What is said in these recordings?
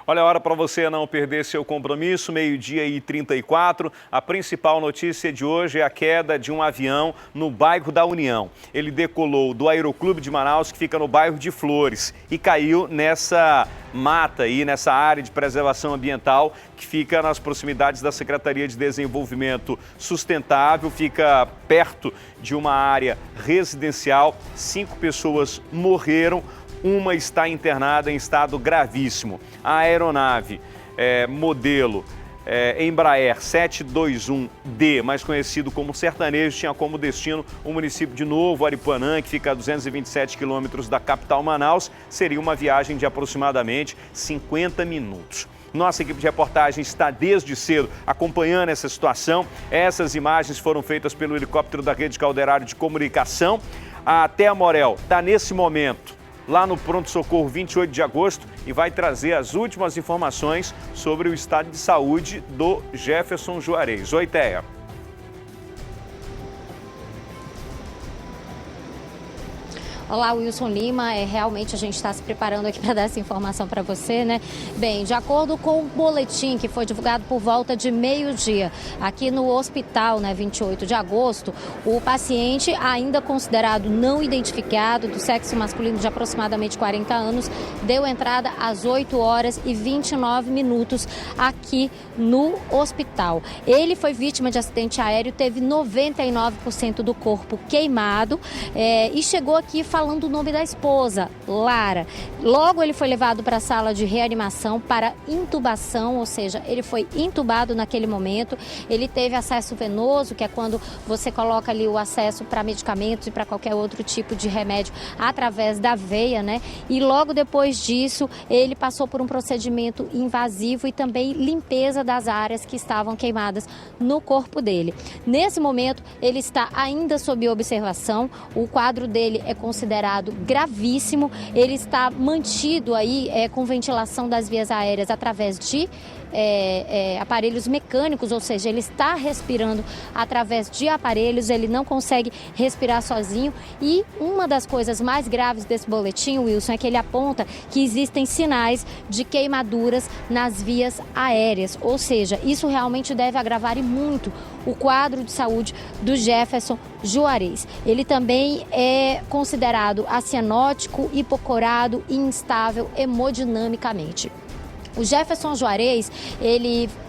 Olha, a hora para você não perder seu compromisso, 12h34. A principal notícia de hoje é a queda de um avião no bairro da União. Ele decolou do Aeroclube de Manaus, que fica no bairro de Flores, e caiu nessa mata aí, nessa área de preservação ambiental que fica nas proximidades da Secretaria de Desenvolvimento Sustentável, fica perto de uma área residencial. 5 pessoas morreram. Uma está internada em estado gravíssimo. A aeronave modelo Embraer 721D, mais conhecido como Sertanejo, tinha como destino o município de Novo Aripuanã, que fica a 227 quilômetros da capital Manaus. Seria uma viagem de aproximadamente 50 minutos. Nossa equipe de reportagem está desde cedo acompanhando essa situação. Essas imagens foram feitas pelo helicóptero da Rede Calderário de Comunicação. A Thea Morel está nesse momento lá no pronto-socorro 28 de agosto e vai trazer as últimas informações sobre o estado de saúde do Jefferson Juarez. Oi, Thea. Olá, Wilson Lima. Realmente a gente está se preparando aqui para dar essa informação para você, né? Bem, de acordo com o boletim que foi divulgado por volta de meio-dia, aqui no hospital, 28 de agosto, o paciente, ainda considerado não identificado, do sexo masculino de aproximadamente 40 anos, deu entrada às 8h29 aqui no hospital. Ele foi vítima de acidente aéreo, teve 99% do corpo queimado e chegou aqui falando o nome da esposa, Lara. Logo ele foi levado para a sala de reanimação para intubação, ou seja, ele foi intubado naquele momento. Ele teve acesso venoso, que é quando você coloca ali o acesso para medicamentos e para qualquer outro tipo de remédio através da veia, né? E logo depois disso, ele passou por um procedimento invasivo e também limpeza das áreas que estavam queimadas no corpo dele. Nesse momento, ele está ainda sob observação. O quadro dele é considerado gravíssimo. Ele está mantido aí com ventilação das vias aéreas através de aparelhos mecânicos, ou seja, ele está respirando através de aparelhos, ele não consegue respirar sozinho. E uma das coisas mais graves desse boletim, Wilson, é que ele aponta que existem sinais de queimaduras nas vias aéreas, ou seja, isso realmente deve agravar e muito o quadro de saúde do Jefferson Juarez. Ele também é considerado acianótico, hipocorado e instável hemodinamicamente. O Jefferson Juarez,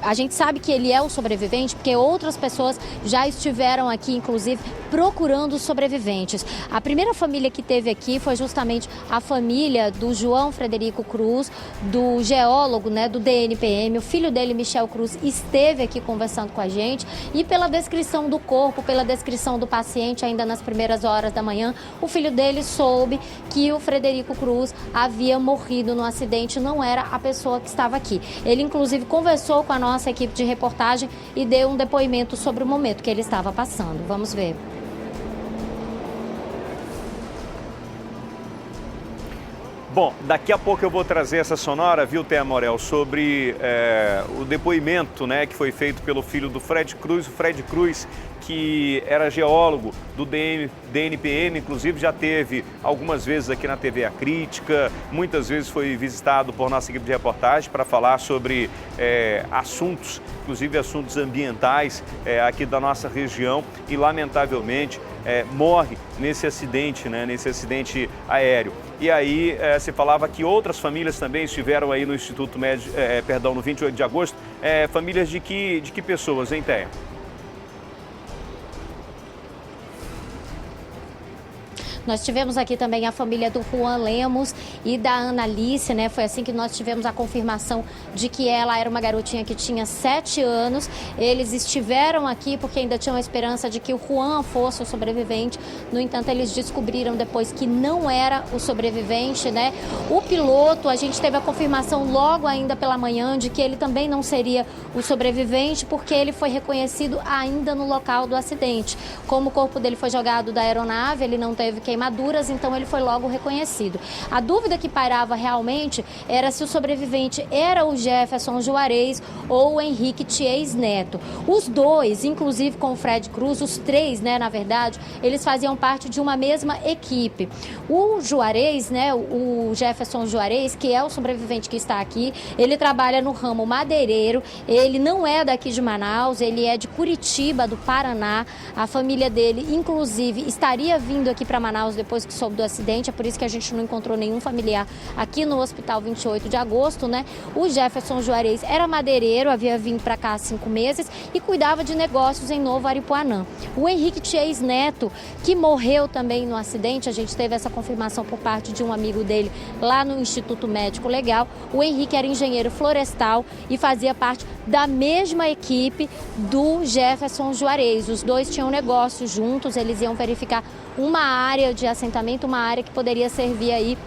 a gente sabe que ele é o sobrevivente porque outras pessoas já estiveram aqui, inclusive, procurando sobreviventes. A primeira família que teve aqui foi justamente a família do João Frederico Cruz, do geólogo, do DNPM. O filho dele, Michel Cruz, esteve aqui conversando com a gente e pela descrição do corpo, pela descrição do paciente, ainda nas primeiras horas da manhã, o filho dele soube que o Frederico Cruz havia morrido no acidente, não era a pessoa que estava aqui. Ele, inclusive, conversou com a nossa equipe de reportagem e deu um depoimento sobre o momento que ele estava passando. Vamos ver. Bom, daqui a pouco eu vou trazer essa sonora, viu, Thea Morel, sobre o depoimento, que foi feito pelo filho do Fred Cruz. O Fred Cruz, que era geólogo do DNPM, inclusive já teve algumas vezes aqui na TV A Crítica, muitas vezes foi visitado por nossa equipe de reportagem para falar sobre assuntos, inclusive assuntos ambientais aqui da nossa região, e lamentavelmente morre nesse acidente, nesse acidente aéreo. E aí se falava que outras famílias também estiveram aí no Instituto Médico, no 28 de agosto. Famílias de que pessoas, hein, Thea? Nós tivemos aqui também a família do Juan Lemos e da Ana Alice, Foi assim que nós tivemos a confirmação de que ela era uma garotinha que tinha 7 anos. Eles estiveram aqui porque ainda tinham a esperança de que o Juan fosse o sobrevivente. No entanto, eles descobriram depois que não era o sobrevivente, O piloto, a gente teve a confirmação logo ainda pela manhã de que ele também não seria o sobrevivente, porque ele foi reconhecido ainda no local do acidente. Como o corpo dele foi jogado da aeronave, ele não teve que queimaduras, então ele foi logo reconhecido. A dúvida que pairava realmente era se o sobrevivente era o Jefferson Juarez ou o Henrique Thies Neto. Os dois, inclusive com o Fred Cruz, os três, né, na verdade, eles faziam parte de uma mesma equipe. O Juarez, né, o Jefferson Juarez, que é o sobrevivente que está aqui, ele trabalha no ramo madeireiro, ele não é daqui de Manaus, ele é de Curitiba, do Paraná. A família dele, inclusive, estaria vindo aqui para Manaus depois que soube do acidente, é por isso que a gente não encontrou nenhum familiar aqui no Hospital 28 de Agosto, né? O Jefferson Juarez era madeireiro, havia vindo para cá há 5 meses e cuidava de negócios em Novo Aripuanã. O Henrique Thies Neto, que morreu também no acidente, a gente teve essa confirmação por parte de um amigo dele lá no Instituto Médico Legal. O Henrique era engenheiro florestal e fazia parte da mesma equipe do Jefferson Juarez. Os dois tinham negócios juntos, eles iam verificar uma área de assentamento, uma área que poderia servir aí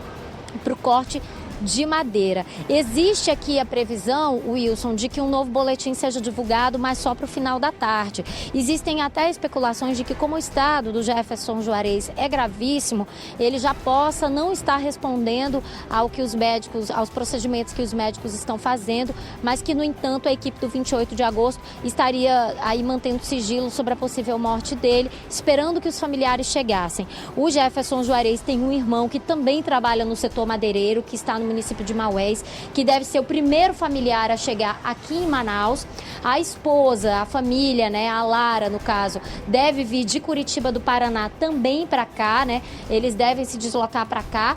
para o corte de madeira. Existe aqui a previsão, Wilson, de que um novo boletim seja divulgado, mas só para o final da tarde. Existem até especulações de que, como o estado do Jefferson Juarez é gravíssimo, ele já possa não estar respondendo ao que os médicos, aos procedimentos que os médicos estão fazendo, mas que, no entanto, a equipe do 28 de agosto estaria aí mantendo sigilo sobre a possível morte dele, esperando que os familiares chegassem. O Jefferson Juarez tem um irmão que também trabalha no setor madeireiro, que está no município de Maués, que deve ser o primeiro familiar a chegar aqui em Manaus. A esposa, a família, né, a Lara, no caso, deve vir de Curitiba do Paraná também para cá, né? Eles devem se deslocar para cá,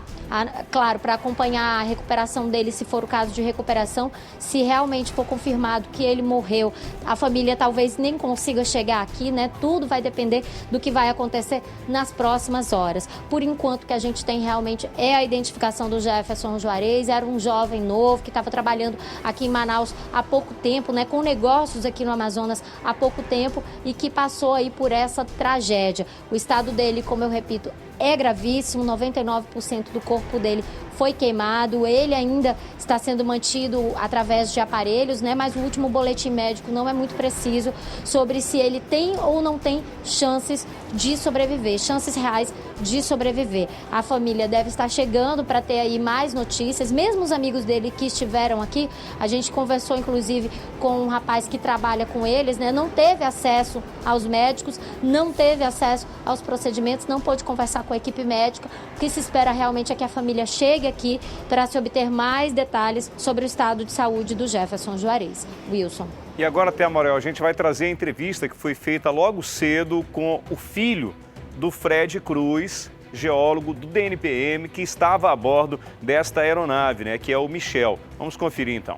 claro, para acompanhar a recuperação dele, se for o caso de recuperação. Se realmente for confirmado que ele morreu, a família talvez nem consiga chegar aqui, né? Tudo vai depender do que vai acontecer nas próximas horas. Por enquanto, o que a gente tem realmente é a identificação do Jefferson Juarez. Era um jovem novo que estava trabalhando aqui em Manaus há pouco tempo, né, com negócios aqui no Amazonas há pouco tempo e que passou aí por essa tragédia. O estado dele, como eu repito, é gravíssimo, 99% do corpo dele foi queimado, ele ainda está sendo mantido através de aparelhos, né? Mas o último boletim médico não é muito preciso sobre se ele tem ou não tem chances de sobreviver, chances reais de sobreviver. A família deve estar chegando para ter aí mais notícias, mesmo os amigos dele que estiveram aqui, a gente conversou inclusive com um rapaz que trabalha com eles, né? Não teve acesso aos médicos, não teve acesso aos procedimentos, não pôde conversar com a equipe médica. O que se espera realmente é que a família chegue aqui para se obter mais detalhes sobre o estado de saúde do Jefferson Juarez. Wilson. E agora, Thea Morel, a gente vai trazer a entrevista que foi feita logo cedo com o filho do Fred Cruz, geólogo do DNPM, que estava a bordo desta aeronave, né, que é o Michel. Vamos conferir então.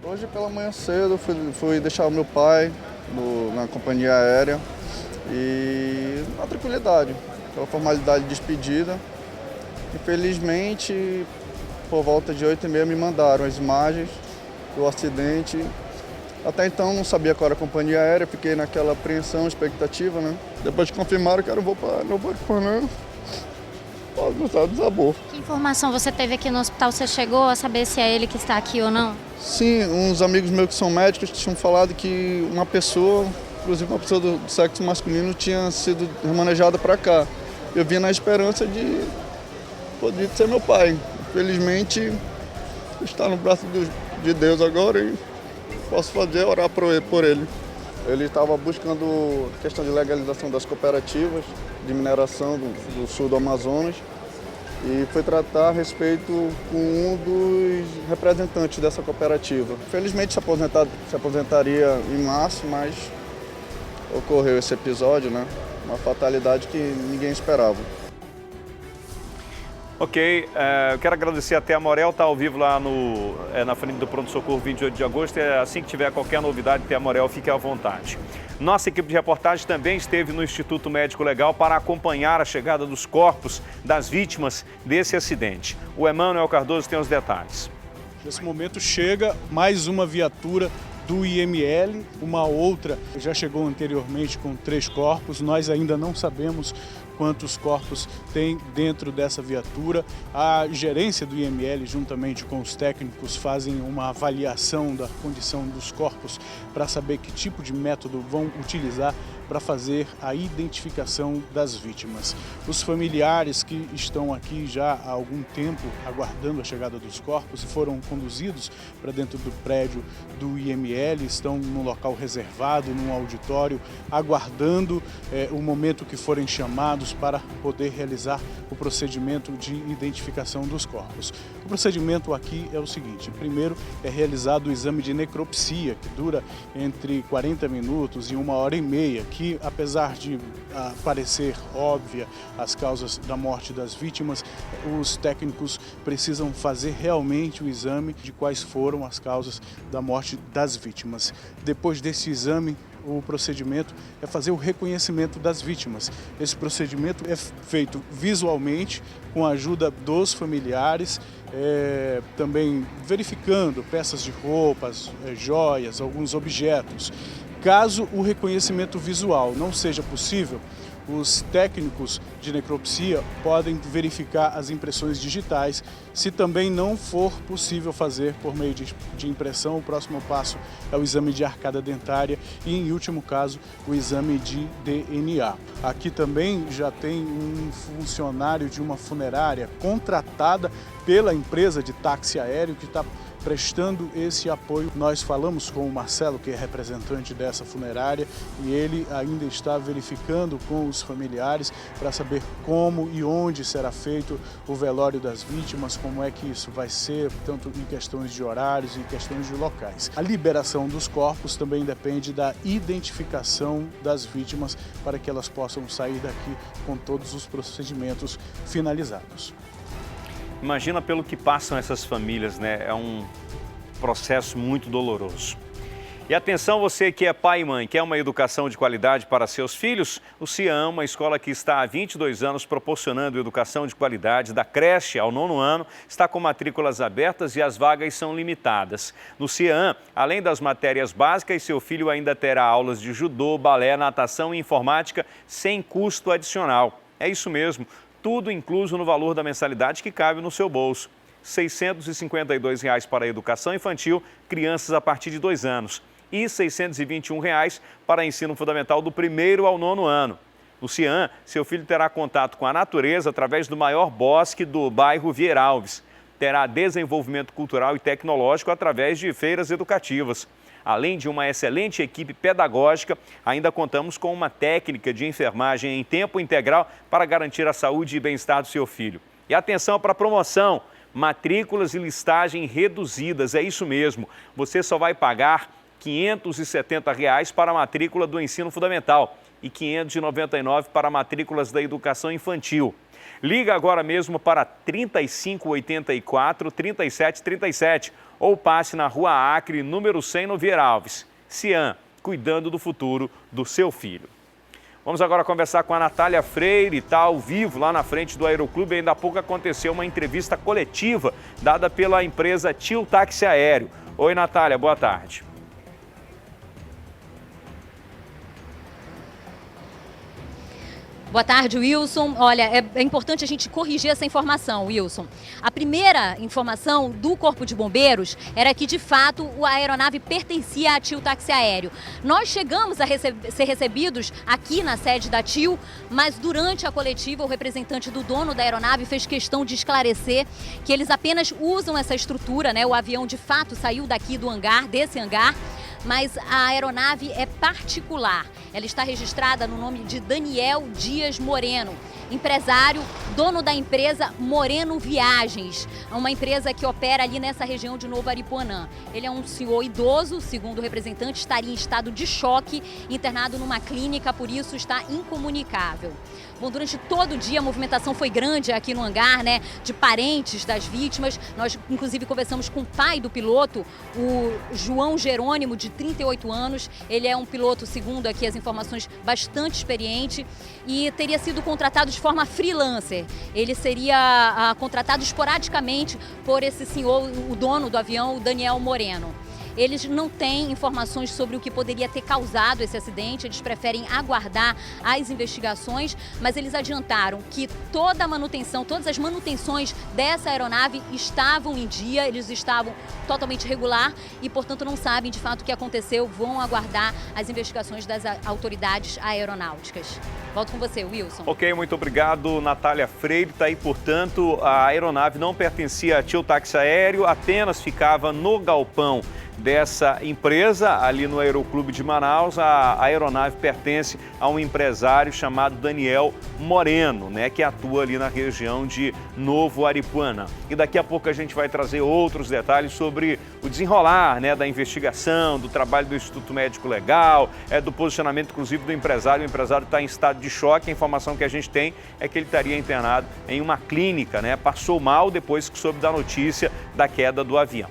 Hoje pela manhã cedo fui deixar o meu pai na companhia aérea e na tranquilidade, pela formalidade de despedida. Infelizmente, por volta de 8h30 me mandaram as imagens do acidente. Até então não sabia qual era a companhia aérea, fiquei naquela apreensão, expectativa, né? Depois de confirmaram que era o voo para Novo Aripuanã, o desabou. Que informação você teve aqui no hospital? Você chegou a saber se é ele que está aqui ou não? Sim, uns amigos meus que são médicos tinham falado que uma pessoa, inclusive uma pessoa do sexo masculino, tinha sido remanejada para cá. Eu vim na esperança de poder ser meu pai. Infelizmente, está no braço de Deus agora e posso fazer orar por ele. Ele estava buscando a questão de legalização das cooperativas de mineração do sul do Amazonas e foi tratar a respeito com um dos representantes dessa cooperativa. Infelizmente se aposentaria em março, mas ocorreu esse episódio, né? Uma fatalidade que ninguém esperava. Ok, eu quero agradecer a Thea Morel, está ao vivo lá na frente do Pronto Socorro 28 de agosto. Assim que tiver qualquer novidade, Thea Morel, fique à vontade. Nossa equipe de reportagem também esteve no Instituto Médico Legal para acompanhar a chegada dos corpos das vítimas desse acidente. O Emanuel Cardoso tem os detalhes. Nesse momento chega mais uma viatura do IML, uma outra já chegou anteriormente com 3 corpos, nós ainda não sabemos quantos corpos tem dentro dessa viatura. A gerência do IML, juntamente com os técnicos, fazem uma avaliação da condição dos corpos para saber que tipo de método vão utilizar para fazer a identificação das vítimas. Os familiares que estão aqui já há algum tempo aguardando a chegada dos corpos foram conduzidos para dentro do prédio do IML, estão num local reservado, num auditório, aguardando o momento que forem chamados para poder realizar o procedimento de identificação dos corpos. O procedimento aqui é o seguinte: primeiro é realizado o exame de necropsia, que dura entre 40 minutos e 1h30, que apesar de parecer óbvia as causas da morte das vítimas, os técnicos precisam fazer realmente o exame de quais foram as causas da morte das vítimas. Depois desse exame, o procedimento é fazer o reconhecimento das vítimas. Esse procedimento é feito visualmente, com a ajuda dos familiares, também verificando peças de roupas, joias, alguns objetos. Caso o reconhecimento visual não seja possível, os técnicos de necropsia podem verificar as impressões digitais. Se também não for possível fazer por meio de impressão, o próximo passo é o exame de arcada dentária e, em último caso, o exame de DNA. Aqui também já tem um funcionário de uma funerária contratada pela empresa de táxi aéreo que está prestando esse apoio. Nós falamos com o Marcelo, que é representante dessa funerária, e ele ainda está verificando com os familiares para saber como e onde será feito o velório das vítimas, como é que isso vai ser, tanto em questões de horários e em questões de locais. A liberação dos corpos também depende da identificação das vítimas para que elas possam sair daqui com todos os procedimentos finalizados. Imagina pelo que passam essas famílias, né? É um processo muito doloroso. E atenção, você que é pai e mãe, quer uma educação de qualidade para seus filhos? O CIAM, uma escola que está há 22 anos proporcionando educação de qualidade da creche ao 9º ano, está com matrículas abertas e as vagas são limitadas. No CIAM, além das matérias básicas, seu filho ainda terá aulas de judô, balé, natação e informática sem custo adicional. É isso mesmo. Tudo incluso no valor da mensalidade que cabe no seu bolso. R$ 652 para a educação infantil, crianças a partir de 2 anos. E R$ 621 para ensino fundamental do 1º ao 9º ano. No CIAM, seu filho terá contato com a natureza através do maior bosque do bairro Vieira Alves. Terá desenvolvimento cultural e tecnológico através de feiras educativas. Além de uma excelente equipe pedagógica, ainda contamos com uma técnica de enfermagem em tempo integral para garantir a saúde e bem-estar do seu filho. E atenção para a promoção, matrículas e listagem reduzidas, é isso mesmo. Você só vai pagar R$ 570 para a matrícula do ensino fundamental e R$ 599 para matrículas da educação infantil. Liga agora mesmo para 3584-3737 ou passe na Rua Acre, número 100, no Vieira Alves. CIAM, cuidando do futuro do seu filho. Vamos agora conversar com a Natália Freire, está ao vivo lá na frente do Aeroclube. Ainda há pouco aconteceu uma entrevista coletiva dada pela empresa TIL Táxi Aéreo. Oi, Natália, boa tarde. Boa tarde, Wilson. Olha, é importante a gente corrigir essa informação, Wilson. A primeira informação do Corpo de Bombeiros era que, de fato, a aeronave pertencia à TIL Táxi Aéreo. Nós chegamos a ser recebidos aqui na sede da TIL, mas durante a coletiva, o representante do dono da aeronave fez questão de esclarecer que eles apenas usam essa estrutura, né? O avião, de fato, saiu daqui do hangar, desse hangar, mas a aeronave é particular. Ela está registrada no nome de Daniel Dias Moreno, empresário, dono da empresa Moreno Viagens, uma empresa que opera ali nessa região de Novo Aripuanã. Ele é um senhor idoso, segundo o representante, estaria em estado de choque, internado numa clínica, por isso está incomunicável. Bom, durante todo o dia a movimentação foi grande aqui no hangar, né, de parentes das vítimas. Nós, inclusive, conversamos com o pai do piloto, o João Jerônimo, de 38 anos. Ele é um piloto, segundo aqui as informações, bastante experiente e teria sido contratado de forma freelancer. Ele seria contratado esporadicamente por esse senhor, o dono do avião, o Daniel Moreno. eles não têm informações sobre o que poderia ter causado esse acidente, eles preferem aguardar as investigações, mas eles adiantaram que toda a manutenção, todas as manutenções dessa aeronave estavam em dia, eles estavam totalmente regular e, portanto, não sabem de fato o que aconteceu, vão aguardar as investigações das autoridades aeronáuticas. Volto com você, Wilson. Ok, muito obrigado, Natália Freire. Está aí, portanto, a aeronave não pertencia a Tio Táxi Aéreo, apenas ficava no galpão dessa empresa, ali no Aeroclube de Manaus. A aeronave pertence a um empresário chamado Daniel Moreno, né, que atua ali na região de Novo Aripuanã. E daqui a pouco a gente vai trazer outros detalhes sobre o desenrolar, né, da investigação, do trabalho do Instituto Médico Legal, do posicionamento, inclusive, do empresário. O empresário está em estado de choque. A informação que a gente tem é que ele estaria internado em uma clínica, né? Passou mal depois que soube da notícia da queda do avião.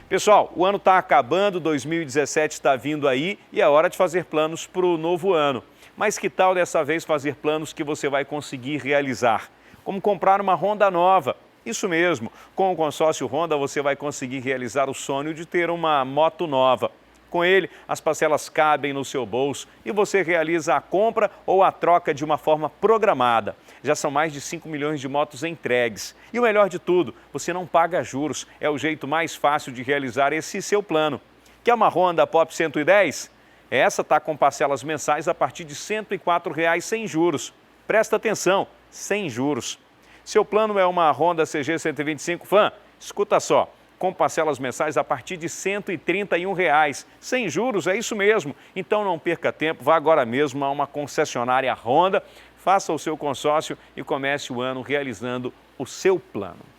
Pessoal, o ano está acabando, 2017 está vindo aí e é hora de fazer planos para o novo ano. Mas que tal dessa vez fazer planos que você vai conseguir realizar? Como comprar uma Honda nova. Isso mesmo, com o consórcio Honda você vai conseguir realizar o sonho de ter uma moto nova. Com ele, as parcelas cabem no seu bolso e você realiza a compra ou a troca de uma forma programada. Já são mais de 5 milhões de motos entregues. E o melhor de tudo, você não paga juros. É o jeito mais fácil de realizar esse seu plano. Quer uma Honda Pop 110? Essa está com parcelas mensais a partir de R$ 104,00 sem juros. Presta atenção, sem juros. Seu plano é uma Honda CG 125 Fan? Escuta só. Com parcelas mensais a partir de R$ 131,00. Sem juros, é isso mesmo. Então não perca tempo, vá agora mesmo a uma concessionária Honda, faça o seu consórcio e comece o ano realizando o seu plano.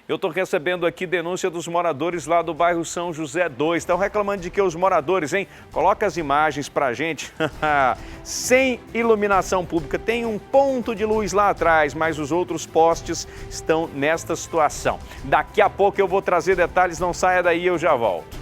Eu estou recebendo aqui denúncia dos moradores lá do bairro São José 2. Estão reclamando de que os moradores, hein? Coloca as imagens para a gente. Sem iluminação pública. Tem um ponto de luz lá atrás, mas os outros postes estão nesta situação. Daqui a pouco eu vou trazer detalhes, não saia daí, eu já volto.